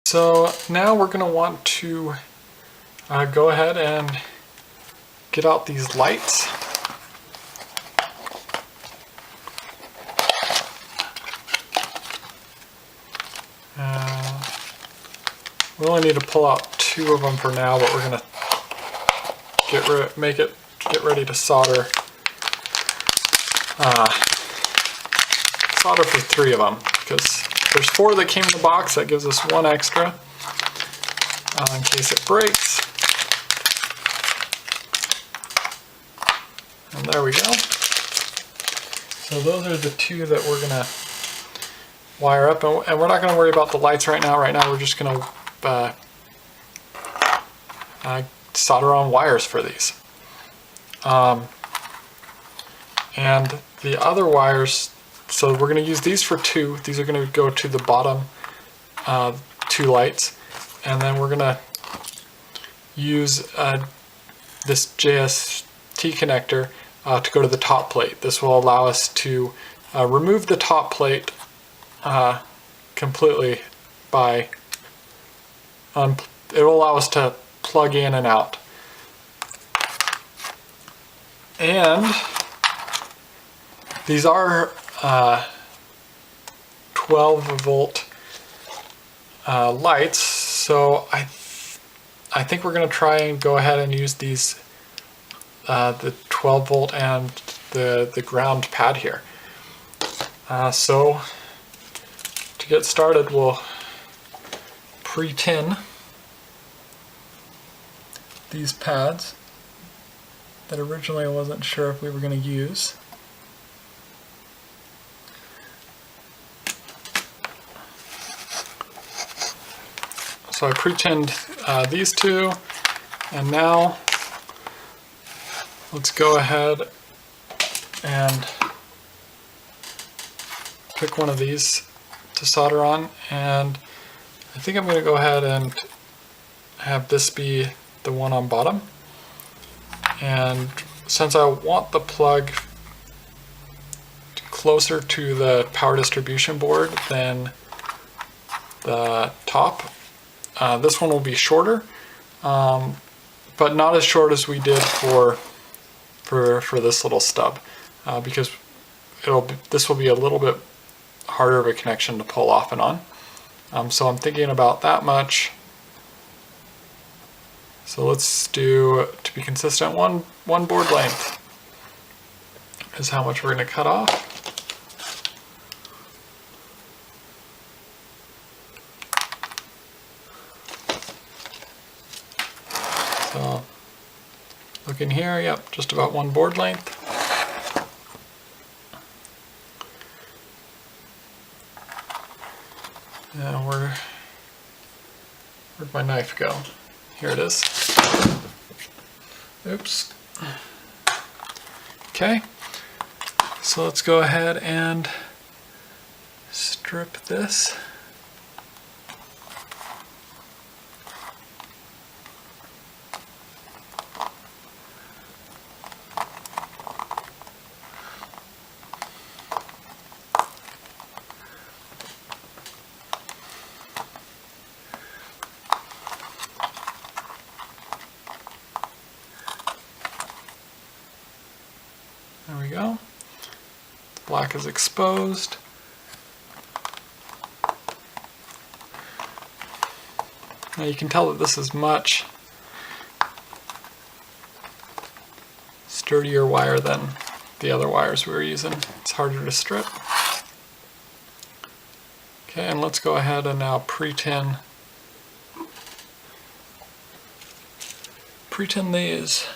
So now we're going to want to go ahead and get out these lights. We only need to pull out 2 of them for now, but we're going to get ready to solder. Solder for 3 of them, because there's 4 that came in the box. That gives us 1 extra in case it breaks. And there we go. So those are the 2 that we're going to wire up, and we're not going to worry about the lights right now. Right now we're just going to solder on wires for these. And the other wires, so we're going to use these for 2. These are going to go to the bottom 2 lights, and then we're going to use this JST connector to go to the top plate. This will allow us to remove the top plate completely by it will allow us to plug in and out. And these are 12-volt lights, so I think we're going to try and go ahead and use these the 12-volt and the ground pad here. So to get started, we'll pre-tin these pads that originally I wasn't sure if we were going to use. So I pre-tinned these 2, and now let's go ahead and pick one of these to solder on, and I think I'm going to go ahead and have this be the one on bottom. And since I want the plug closer to the power distribution board than the top, this one will be shorter, but not as short as we did for this little stub, because this will be a little bit harder of a connection to pull off and on. So I'm thinking about that much. So let's do, to be consistent, one board length is how much we're going to cut off. So looking here, yep, just about 1 board length. Now where'd my knife go? Here it is. Oops. Okay, so let's go ahead and strip this. There we go. The black is exposed. Now you can tell that this is much sturdier wire than the other wires we were using. It's harder to strip. Okay, and let's go ahead and now pre-tin these.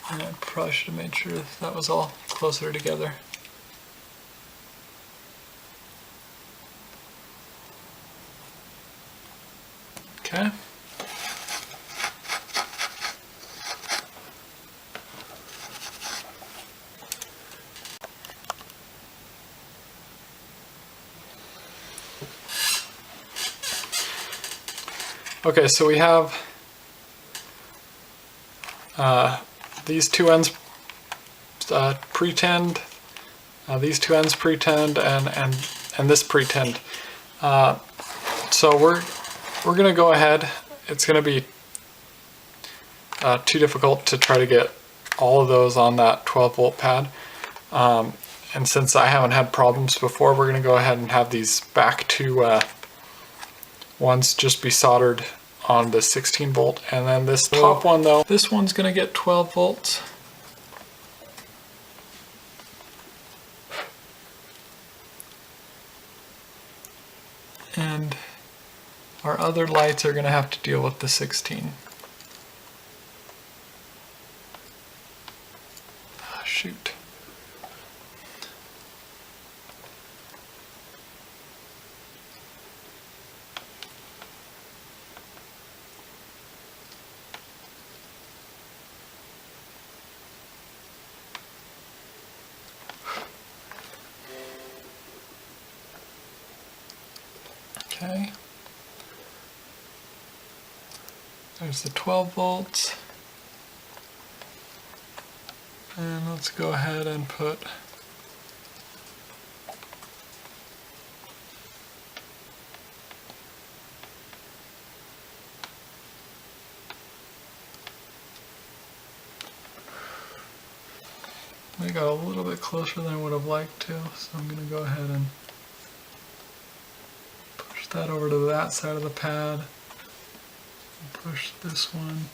And I probably should have made sure that was all closer together. Okay. Okay, so we have these 2 ends pre-tinned. These two ends pre-tinned and this pre-tinned. So we're gonna go ahead. It's gonna be too difficult to try to get all of those on that 12-volt pad. And since I haven't had problems before, we're gonna go ahead and have these back two ones just be soldered on the 16-volt. And then this top one though, this one's gonna get 12 volts. And our other lights are gonna have to deal with the 16. Ah, shoot. Okay, there's the 12 volts, and let's go ahead and put we got a little bit closer than I would have liked to, so I'm going to go ahead and that over to that side of the pad and push this one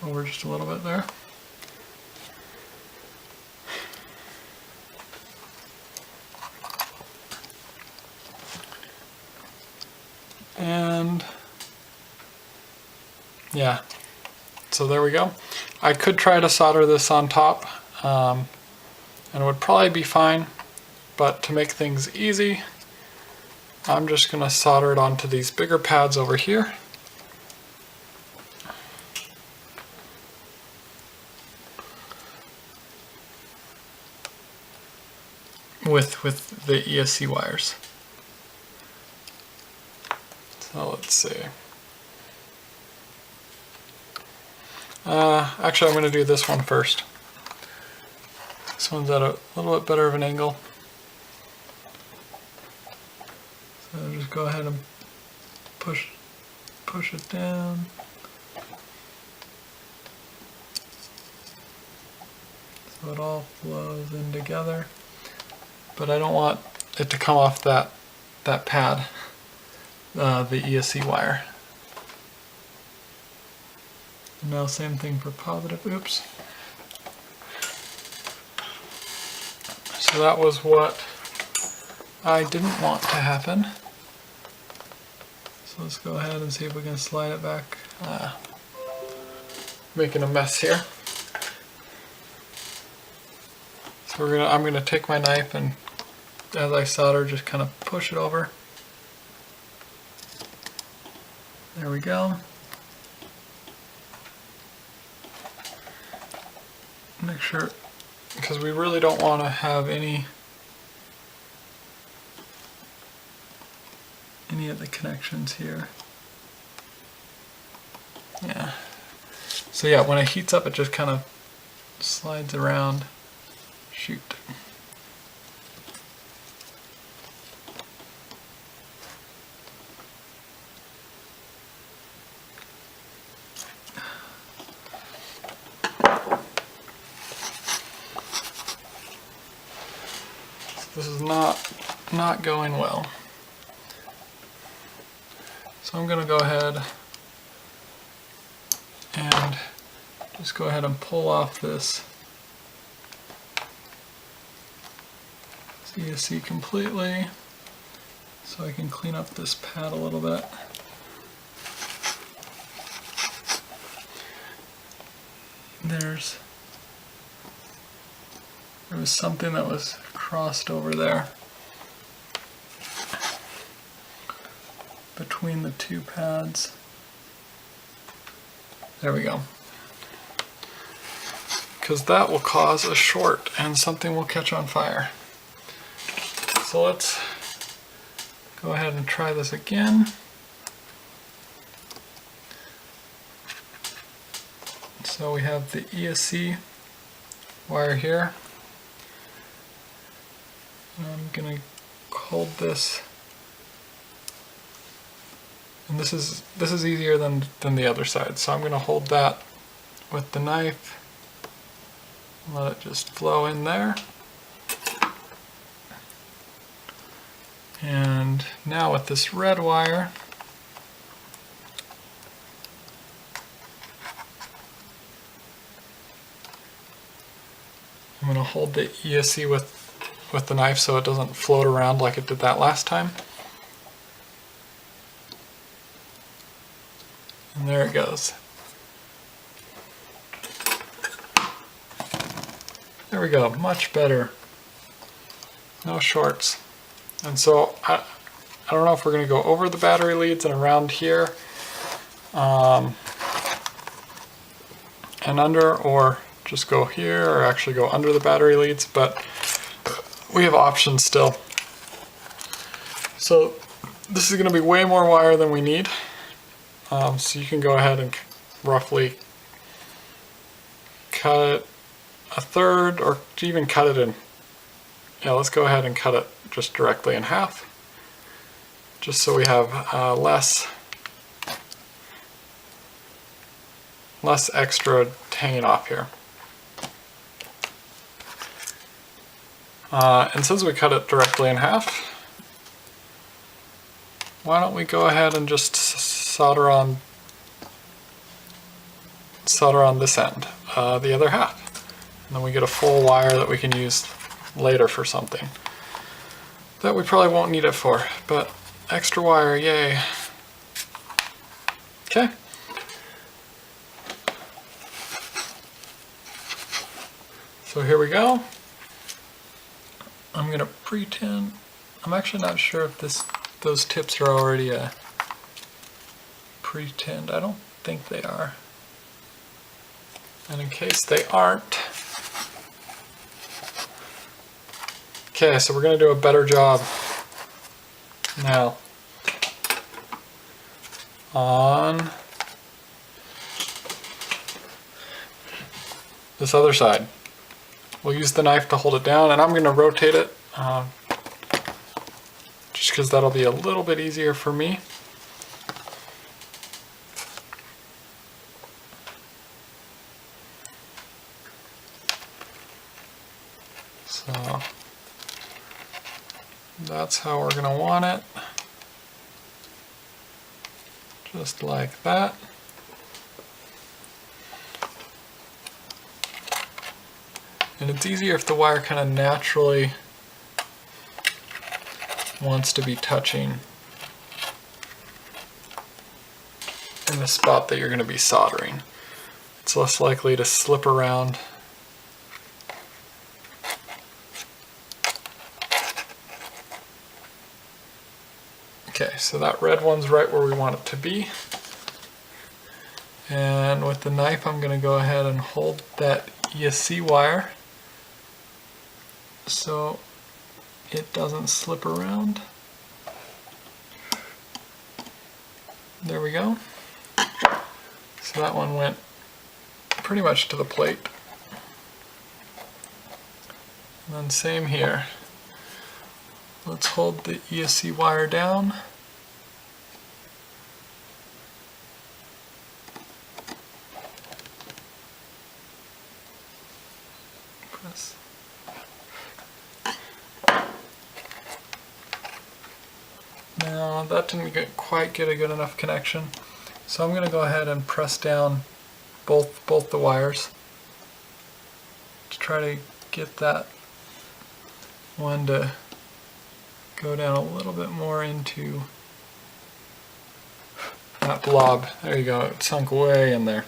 over just a little bit there. And yeah, so there we go. I could try to solder this on top and it would probably be fine, but to make things easy, I'm just going to solder it onto these bigger pads over here. With the ESC wires. So let's see. Actually, I'm going to do this one first. This one's at a little bit better of an angle. So just go ahead and push it down. So it all flows in together. But I don't want it to come off that pad, the ESC wire. And now same thing for positive, oops. So that was what I didn't want to happen. So let's go ahead and see if we can slide it back. Making a mess here. So I'm gonna take my knife and as I solder, just kind of push it over. There we go. Make sure, because we really don't want to have any of the connections here. Yeah. So yeah, when it heats up, it just kind of slides around. Shoot. This is not going well. So I'm going to go ahead and just go ahead and pull off this ESC completely so I can clean up this pad a little bit. There was something that was crossed over there between the two pads. There we go. Because that will cause a short and something will catch on fire. So let's go ahead and try this again. So we have the ESC wire here. And I'm gonna hold this, and this is easier than the other side. So I'm gonna hold that with the knife, let it just flow in there. And now with this red wire, I'm going to hold the ESC with the knife so it doesn't float around like it did that last time. And there it goes. There we go, much better. No shorts. And so I don't know if we're going to go over the battery leads and around here and under, or just go here, or actually go under the battery leads, but we have options still. So this is going to be way more wire than we need. So you can go ahead and roughly cut it a third, or even cut it in. Yeah, let's go ahead and cut it just directly in half, just so we have less extra hanging off here. And since we cut it directly in half, why don't we go ahead and just solder on this end, the other half, and then we get a full wire that we can use later for something that we probably won't need it for, but extra wire, yay. Okay. So here we go. I'm gonna pretend, I'm actually not sure if those tips are already a pretend. I don't think they are. And in case they aren't, okay, so we're gonna do a better job now on this other side. We'll use the knife to hold it down, and I'm going to rotate it just because that'll be a little bit easier for me. So that's how we're going to want it, just like that. And it's easier if the wire kind of naturally wants to be touching in the spot that you're going to be soldering. It's less likely to slip around. Okay, so that red one's right where we want it to be. And with the knife, I'm going to go ahead and hold that ESC wire so it doesn't slip around. There we go. So that one went pretty much to the plate. And then same here. Let's hold the ESC wire down. Press. Now that didn't quite get a good enough connection, so I'm going to go ahead and press down both the wires to try to get that one to go down a little bit more into that blob. There you go, it sunk way in there.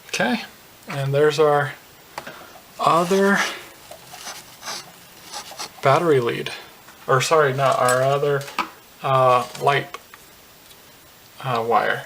Okay, and there's our other battery lead. Or sorry, not our other light wire.